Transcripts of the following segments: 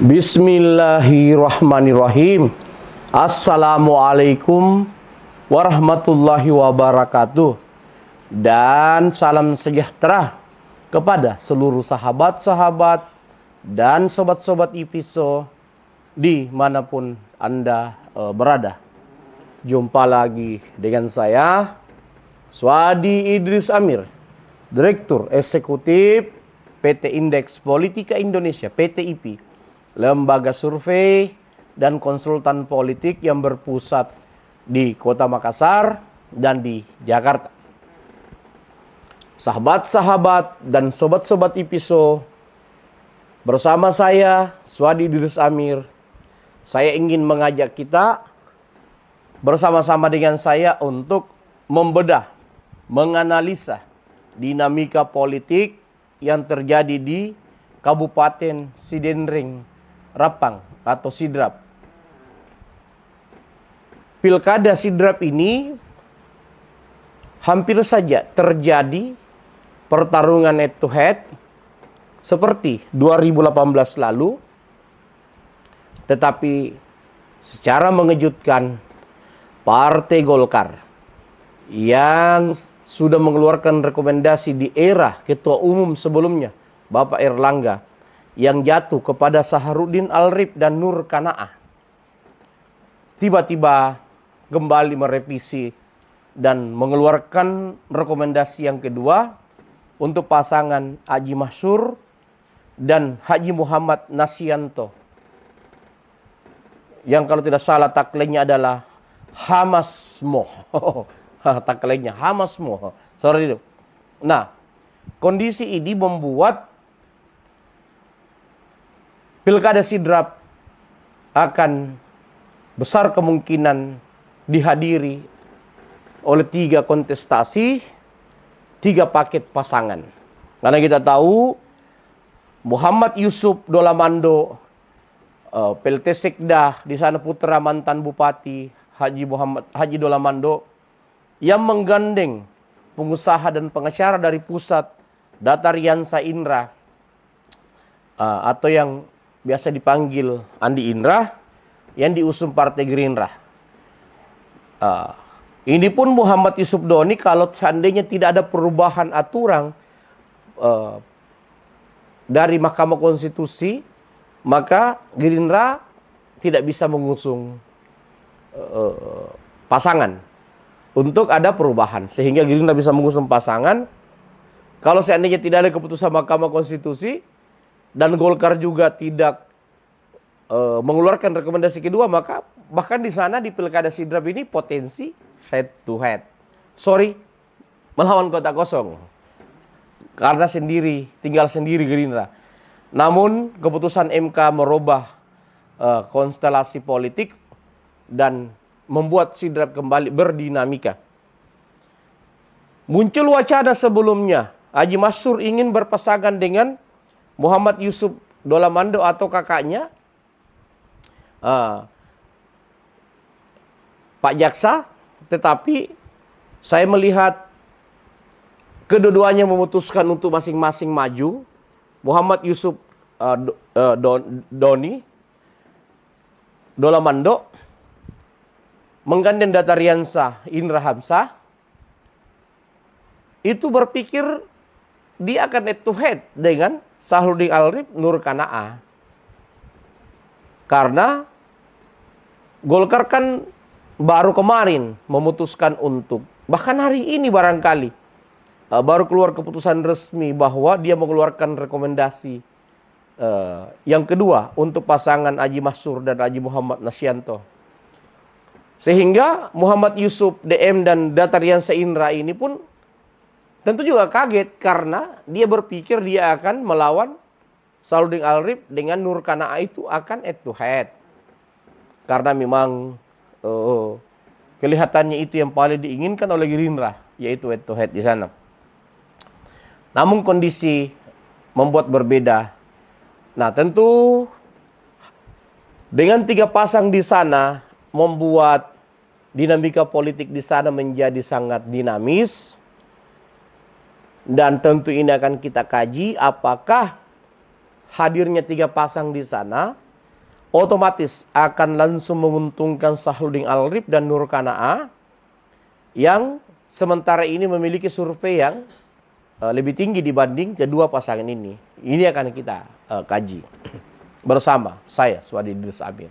Bismillahirrahmanirrahim. Assalamualaikum warahmatullahi wabarakatuh. Dan salam sejahtera kepada seluruh sahabat-sahabat dan sobat-sobat IPISO dimanapun Anda berada. Jumpa lagi dengan saya, Swadi Idris Amir, Direktur Eksekutif PT Indeks Politika Indonesia, PTIP, lembaga survei dan konsultan politik yang berpusat di Kota Makassar dan di Jakarta. Sahabat-sahabat dan sobat-sobat IPISO, bersama saya, Swadi Idris Amir, saya ingin mengajak kita bersama-sama dengan saya untuk membedah, menganalisa dinamika politik yang terjadi di Kabupaten Sidenreng Rapang atau Sidrap. Pilkada Sidrap ini hampir saja terjadi pertarungan head to head seperti 2018 lalu, tetapi secara mengejutkan Partai Golkar yang sudah mengeluarkan rekomendasi di era Ketua Umum sebelumnya, Bapak Erlangga, yang jatuh kepada Saharudin Alrip dan Nur Kana'ah, tiba-tiba kembali merevisi dan mengeluarkan rekomendasi yang kedua untuk pasangan Haji Masyur dan Haji Muhammad Nasyanto, yang kalau tidak salah tagline-nya adalah Hamasmo. Tagline-nya Hamasmo. Sorry itu. Nah, kondisi ini membuat Pilkada Sidrap akan besar kemungkinan dihadiri oleh 3 kontestasi, 3 paket pasangan. Karena kita tahu Muhammad Yusuf Dolamando, PLT Sekda di sana putra mantan Bupati Haji Dolamando, yang menggandeng pengusaha dan pengacara dari pusat, Data Riansa Indra, atau yang biasa dipanggil Andi Indra, yang diusung Partai Gerindra. Ini pun Muhammad Yusuf Doni, kalau seandainya tidak ada perubahan aturan dari Mahkamah Konstitusi, maka Gerindra tidak bisa mengusung pasangan untuk ada perubahan. Sehingga Gerindra bisa mengusung pasangan. Kalau seandainya tidak ada keputusan Mahkamah Konstitusi dan Golkar juga tidak mengeluarkan rekomendasi kedua, maka bahkan di sana di Pilkada Sidrap ini potensi head to head. Sorry, melawan kota kosong. Karena tinggal sendiri Gerindra. Namun keputusan MK merubah konstelasi politik dan membuat Sidrap kembali berdinamika. Muncul wacana sebelumnya, Haji Masyur ingin berpasangan dengan Muhammad Yusuf Dolamando atau kakaknya, Pak Jaksa, tetapi saya melihat kedua-duanya memutuskan untuk masing-masing maju. Muhammad Yusuf Dolamando menggandeng Data Riansa Indra Hamzah, itu berpikir dia akan head to head dengan Saharudin Alrip Nur Kana'ah. Karena Golkar kan baru kemarin memutuskan untuk, bahkan hari ini barangkali baru keluar keputusan resmi bahwa dia mengeluarkan rekomendasi yang kedua untuk pasangan Haji Masyur dan Haji Muhammad Nasyanto. Sehingga Muhammad Yusuf DM dan Data Riansa Indra ini pun tentu juga kaget karena dia berpikir dia akan melawan Saharudin Alrip dengan Nur Kana'ah, itu akan head to head. Karena memang kelihatannya itu yang paling diinginkan oleh Gerindra, yaitu head to head di sana. Namun kondisi membuat berbeda. Nah, tentu dengan 3 pasang di sana membuat dinamika politik di sana menjadi sangat dinamis. Dan tentu ini akan kita kaji apakah hadirnya 3 pasang di sana otomatis akan langsung menguntungkan Sahludin Al-Arif dan Nur Qanaah yang sementara ini memiliki survei yang lebih tinggi dibanding kedua pasangan ini. Ini akan kita kaji bersama saya, Suhadi Idris Amir.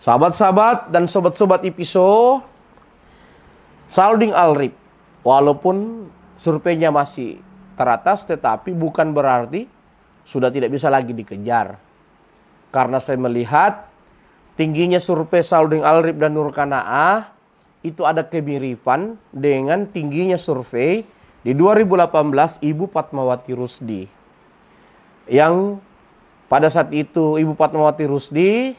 Sahabat-sahabat dan sobat-sobat IPISO, Sahludin Al-Arif walaupun surveinya masih teratas, tetapi bukan berarti sudah tidak bisa lagi dikejar. Karena saya melihat tingginya survei Sahludin Al-Arif dan Nur Qanaah itu ada kemiripan dengan tingginya survei di 2018 Ibu Fatmawati Rusdi. Yang pada saat itu Ibu Fatmawati Rusdi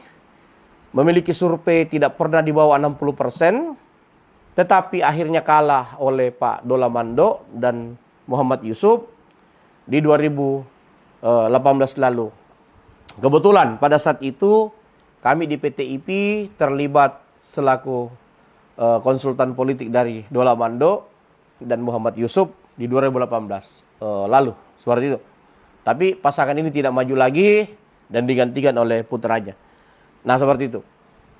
memiliki survei tidak pernah di bawah 60%, tetapi akhirnya kalah oleh Pak Dola Mando dan Muhammad Yusuf di 2018 lalu. Kebetulan pada saat itu kami di PT IPI terlibat selaku konsultan politik dari Dola Mando dan Muhammad Yusuf di 2018 lalu. Seperti itu. Tapi pasangan ini tidak maju lagi dan digantikan oleh putranya. Nah, seperti itu.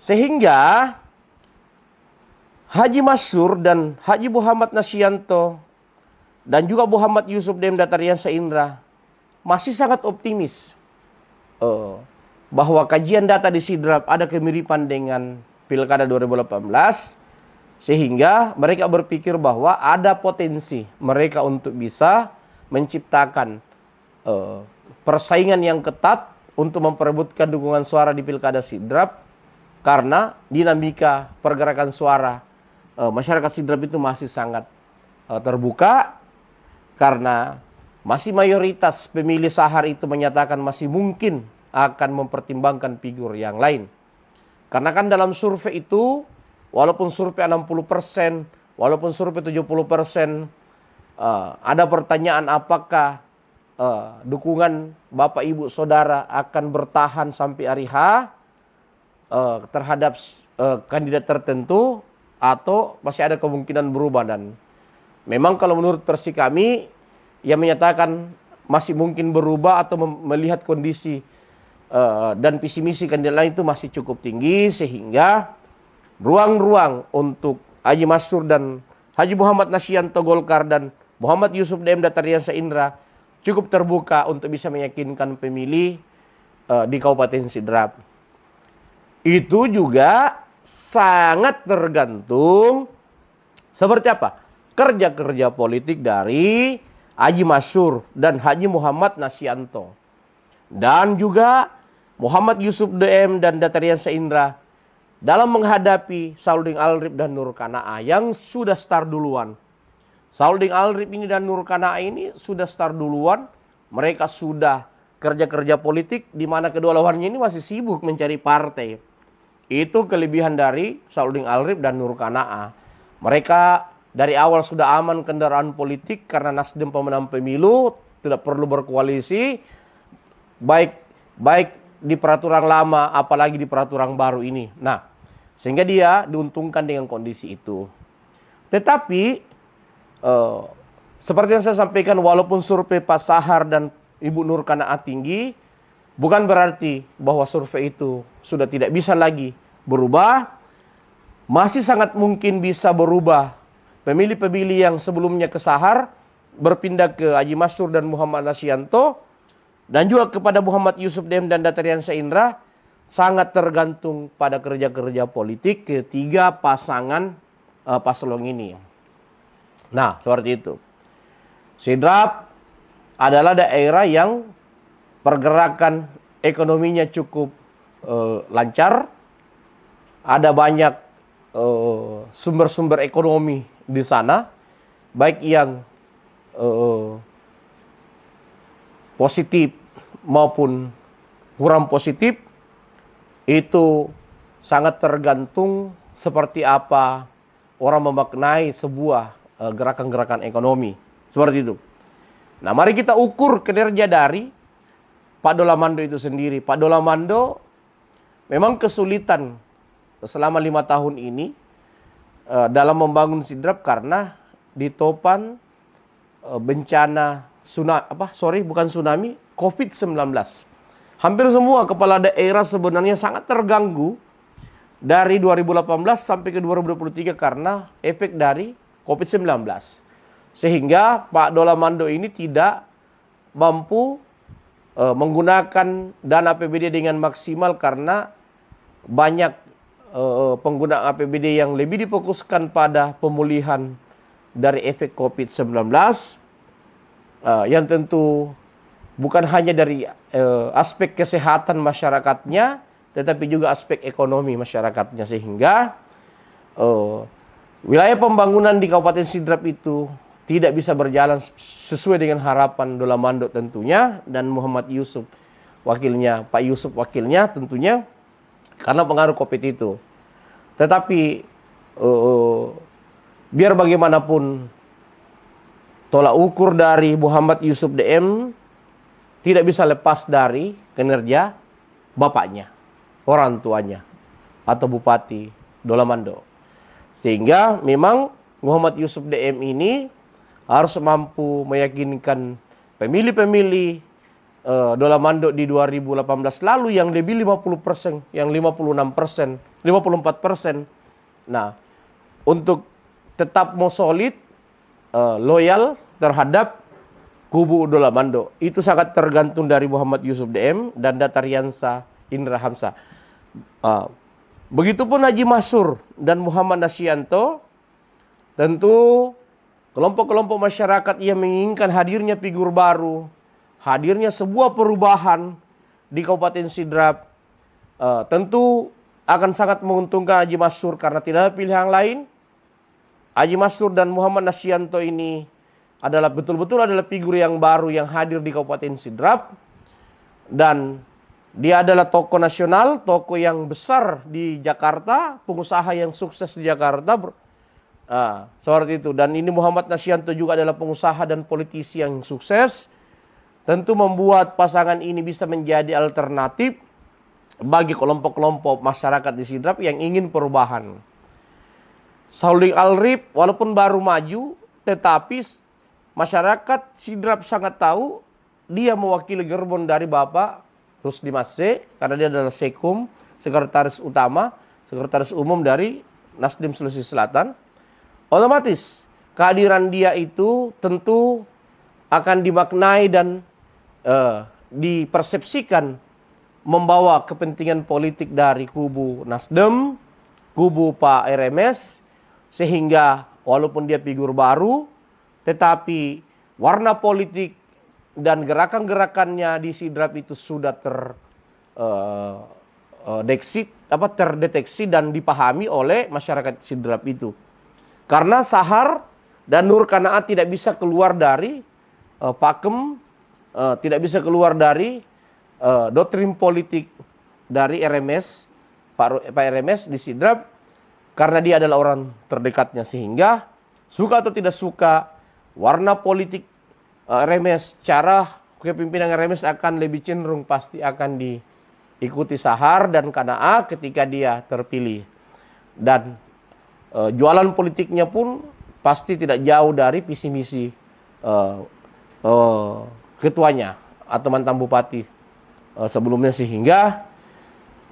Sehingga Haji Masyur dan Haji Muhammad Nasyanto dan juga Muhammad Yusuf Dem Datariansyah Indra masih sangat optimis bahwa kajian data di Sidrap ada kemiripan dengan Pilkada 2018, sehingga mereka berpikir bahwa ada potensi mereka untuk bisa menciptakan persaingan yang ketat untuk memperebutkan dukungan suara di Pilkada Sidrap, karena dinamika pergerakan suara masyarakat Sidrap itu masih sangat terbuka, karena masih mayoritas pemilih Sahar itu menyatakan masih mungkin akan mempertimbangkan figur yang lain. Karena kan dalam survei itu, walaupun survei 60%, walaupun survei 70%, ada pertanyaan apakah dukungan Bapak Ibu Saudara akan bertahan sampai hari H terhadap kandidat tertentu, atau masih ada kemungkinan berubah. Dan memang kalau menurut versi kami yang menyatakan masih mungkin berubah atau melihat kondisi dan visi misi kandidat lain itu masih cukup tinggi, sehingga ruang-ruang untuk Haji Masyur dan Haji Muhammad Nasyanto Golkar dan Muhammad Yusuf DM Datariansyah Indra cukup terbuka untuk bisa meyakinkan pemilih di Kabupaten Sidrap. Itu juga sangat tergantung seperti apa kerja-kerja politik dari Haji Masyur dan Haji Muhammad Nasyanto, dan juga Muhammad Yusuf DM dan Datariansyah Indra dalam menghadapi Sahludin Al-Arif dan Nur Qanaah yang sudah start duluan. Sahludin Al-Arif ini dan Nur Qanaah ini sudah start duluan. Mereka sudah kerja-kerja politik, di mana kedua lawannya ini masih sibuk mencari partai. Itu kelebihan dari Sahludin Al-Arif dan Nur Qanaah. Mereka dari awal sudah aman kendaraan politik karena Nasdem pemenang pemilu, tidak perlu berkoalisi, baik di peraturan lama apalagi di peraturan baru ini. Nah, sehingga dia diuntungkan dengan kondisi itu. Tetapi seperti yang saya sampaikan, walaupun survei Pak Sahar dan Ibu Nur Qanaah tinggi, bukan berarti bahwa survei itu sudah tidak bisa lagi berubah. Masih sangat mungkin bisa berubah. Pemilih-pemilih yang sebelumnya ke Sahar berpindah ke Haji Masyur dan Muhammad Nasyanto, dan juga kepada Muhammad Yusuf DM dan Datariansyah Indra, sangat tergantung pada kerja-kerja politik ketiga pasangan paslon ini. Nah, seperti itu. Sidrap adalah daerah yang pergerakan ekonominya cukup lancar. Ada banyak sumber-sumber ekonomi di sana, baik yang positif maupun kurang positif. Itu sangat tergantung seperti apa orang memaknai sebuah gerakan-gerakan ekonomi. Seperti itu. Nah, mari kita ukur kinerja dari Pak Dola Mando itu sendiri. Pak Dola Mando memang kesulitan selama 5 tahun ini dalam membangun Sidrap karena ditopan bencana COVID-19. Hampir semua kepala daerah sebenarnya sangat terganggu dari 2018 sampai ke 2023 karena efek dari COVID-19. Sehingga Pak Dolamando ini tidak mampu menggunakan dana APBD dengan maksimal karena banyak penggunaan APBD yang lebih difokuskan pada pemulihan dari efek COVID-19 yang tentu bukan hanya dari aspek kesehatan masyarakatnya, tetapi juga aspek ekonomi masyarakatnya. Sehingga wilayah pembangunan di Kabupaten Sidrap itu tidak bisa berjalan sesuai dengan harapan Dolamando tentunya, dan Muhammad Yusuf wakilnya, Pak Yusuf wakilnya tentunya, karena pengaruh COVID itu. Tetapi biar bagaimanapun tolak ukur dari Muhammad Yusuf DM tidak bisa lepas dari kinerja bapaknya, orang tuanya, atau Bupati Dolamando. Sehingga memang Muhammad Yusuf DM ini harus mampu meyakinkan pemilih-pemilih Dolamando di 2018 lalu yang lebih 50%, yang 56%, 54%. Nah, untuk tetap mau solid, loyal terhadap kubu Dolamando. Itu sangat tergantung dari Muhammad Yusuf DM dan Datariansa Indra Hamzah. Begitupun Haji Masur dan Muhammad Nasyanto, tentu kelompok-kelompok masyarakat yang menginginkan hadirnya figur baru, hadirnya sebuah perubahan di Kabupaten Sidrap, tentu akan sangat menguntungkan Haji Masur karena tidak ada pilihan lain. Haji Masur dan Muhammad Nasyanto ini adalah betul-betul adalah figur yang baru yang hadir di Kabupaten Sidrap, dan dia adalah tokoh nasional, tokoh yang besar di Jakarta, pengusaha yang sukses di Jakarta. Seperti itu. Dan ini Muhammad Nasyanto juga adalah pengusaha dan politisi yang sukses. Tentu membuat pasangan ini bisa menjadi alternatif bagi kelompok-kelompok masyarakat di Sidrap yang ingin perubahan. Sauling Alrip walaupun baru maju, tetapi masyarakat Sidrap sangat tahu dia mewakili gerbong dari Bapak Rusdi Masse, karena dia adalah Sekum, sekretaris utama, sekretaris umum dari Nasdem Sulawesi Selatan. Otomatis kehadiran dia itu tentu akan dimaknai dan dipersepsikan membawa kepentingan politik dari kubu Nasdem, kubu Pak RMS, sehingga walaupun dia figur baru, tetapi warna politik dan gerakan-gerakannya di Sidrap itu sudah terdeteksi dan dipahami oleh masyarakat Sidrap itu. Karena Sahar dan Nur Kanaat tidak bisa keluar dari pakem, tidak bisa keluar dari doktrin politik dari RMS, Pak RMS di Sidrap, karena dia adalah orang terdekatnya. Sehingga suka atau tidak suka, warna politik RMS, cara kepimpinan RMS akan lebih cenderung pasti akan diikuti Sahar dan Kanaat ketika dia terpilih. Dan jualan politiknya pun pasti tidak jauh dari visi misi ketuanya atau mantan bupati sebelumnya. Sehingga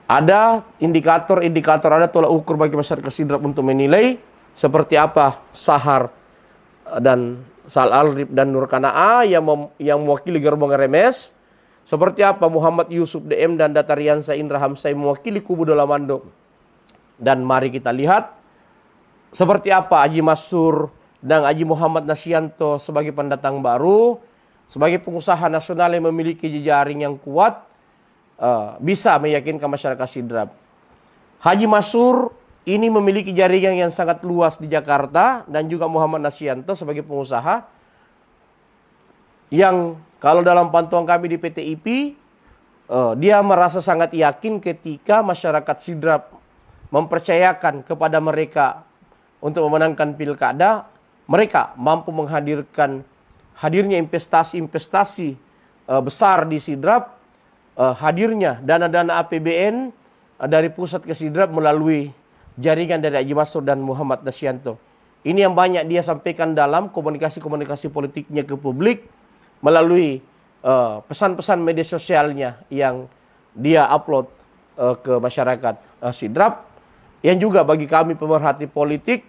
ada indikator-indikator, ada tolak ukur bagi masyarakat Sidrap untuk menilai seperti apa Sahar dan Sal Alrip dan Nur Kanaat yang mewakili gerbong RMS, seperti apa Muhammad Yusuf DM dan Datariansa Indra Hamzah mewakili kubu Dolamando. Dan mari kita lihat seperti apa Haji Masur dan Haji Muhammad Nasyanto sebagai pendatang baru, sebagai pengusaha nasional yang memiliki jejaring yang kuat, bisa meyakinkan masyarakat Sidrap. Haji Masur ini memiliki jaringan yang sangat luas di Jakarta, dan juga Muhammad Nasyanto sebagai pengusaha yang kalau dalam pantauan kami di PTIP, dia merasa sangat yakin ketika masyarakat Sidrap mempercayakan kepada mereka untuk memenangkan pilkada, mereka mampu menghadirkan hadirnya investasi-investasi besar di Sidrap, hadirnya dana-dana APBN dari pusat ke Sidrap melalui jaringan dari Haji Masur dan Muhammad Nasyanto. Ini yang banyak dia sampaikan dalam komunikasi-komunikasi politiknya ke publik melalui pesan-pesan media sosialnya yang dia upload ke masyarakat Sidrap, yang juga bagi kami pemerhati politik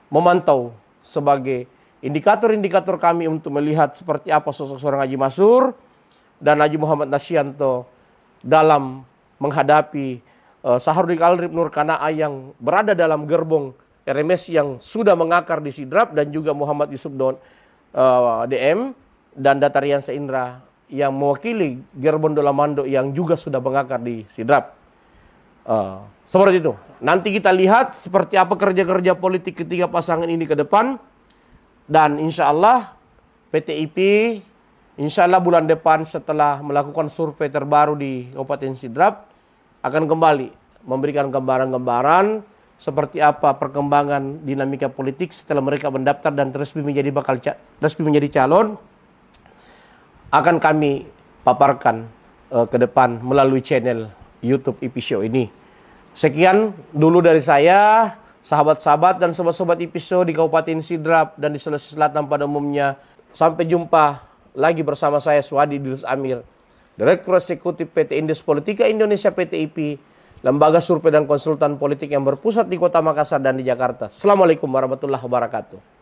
memantau sebagai indikator-indikator kami untuk melihat seperti apa sosok seorang Haji Masrur dan Haji Muhammad Nasyanto dalam menghadapi Saharudin Alrif Nur Qana'a yang berada dalam gerbong RMS yang sudah mengakar di Sidrap, dan juga Muhammad Yusuf DM dan Datarian Seindra yang mewakili gerbong Dolamando yang juga sudah mengakar di Sidrap. Seperti itu. Nanti kita lihat seperti apa kerja-kerja politik ketiga pasangan ini ke depan. Dan insya Allah PTIP insya Allah bulan depan setelah melakukan survei terbaru di Kabupaten Sidrap akan kembali memberikan gambaran-gambaran seperti apa perkembangan dinamika politik setelah mereka mendaftar dan resmi menjadi calon, akan kami paparkan ke depan melalui channel YouTube IP Show ini. Sekian dulu dari saya, sahabat-sahabat dan sobat-sobat IP Show di Kabupaten Sidrap dan di Sulawesi Selatan pada umumnya. Sampai jumpa lagi bersama saya, Suhadi Idris Amir, Direktur Eksekutif PT Indeks Politika Indonesia PTIP, lembaga survei dan konsultan politik yang berpusat di Kota Makassar dan di Jakarta. Assalamualaikum warahmatullahi wabarakatuh.